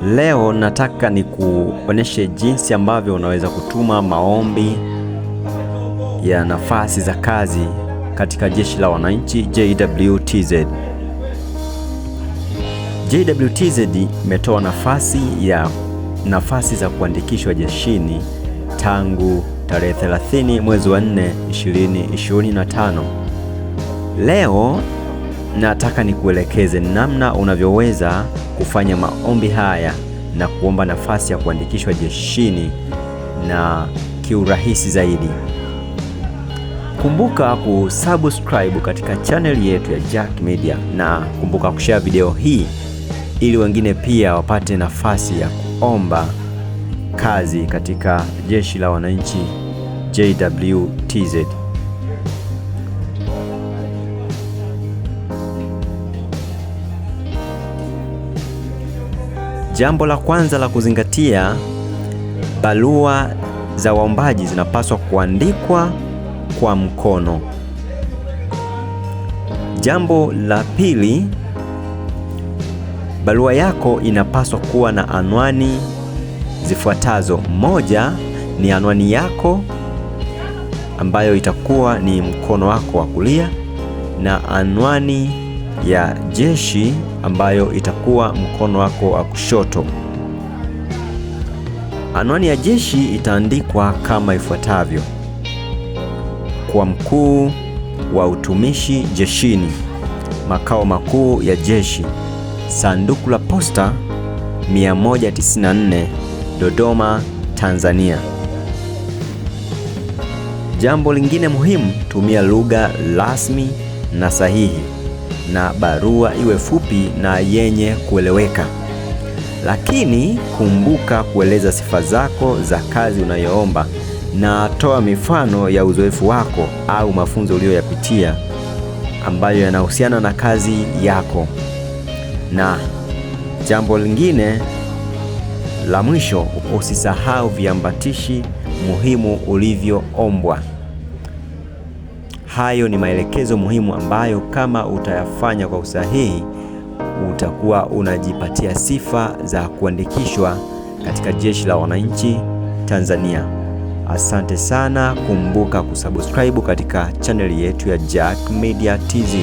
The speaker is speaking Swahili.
Leo nataka nikuoneshe jinsi ambavyo unaweza kutuma maombi ya nafasi za kazi katika Jeshi la Wananchi JWTZ. JWTZ imetoa nafasi za kuandikishwa jeshini tangu tarehe 30 mwezi wa 4 2025. Leo nataka nikuelekeze namna unavyoweza kufanya maombi haya na kuomba nafasi ya kuandikishwa jeshini na kiurahisi zaidi. Kumbuka kusubscribe katika channel yetu ya Jack Media na kumbuka kushare video hii ili wengine pia wapate nafasi ya kuomba kazi katika Jeshi la Wananchi JWTZ. Jambo la kwanza la kuzingatia, barua za waombaji zinapaswa kuandikwa kwa mkono. Jambo la pili, barua yako inapaswa kuwa na anwani zifuatazo. Moja ni anwani yako ambayo itakuwa ni mkono wako wa kulia, na anwani ya jeshi ambayo itakuwa mkono wako wa kushoto. Anwani ya jeshi itaandikwa kama ifuatavyo: kwa mkuu wa utumishi jeshini, makao makuu ya jeshi, sanduku la posta 194, Dodoma, Tanzania. Jambo lingine muhimu, tumia lugha rasmi na sahihi, na barua iwe fupi na yenye kueleweka. Lakini kumbuka kueleza sifa zako za kazi unayoomba na toa mifano ya uzoefu wako au mafunzo uliyoyapitia ambayo yanahusiana na kazi yako. Na jambo lingine la mwisho, usisahau viambatishi muhimu ulivyoombwa. Hayo ni maelekezo muhimu ambayo kama utayafanya kwa usahihi utakuwa unajipatia sifa za kuandikishwa katika Jeshi la Wananchi Tanzania. Asante sana, kumbuka kusubscribe katika channel yetu ya Jack Media TZ.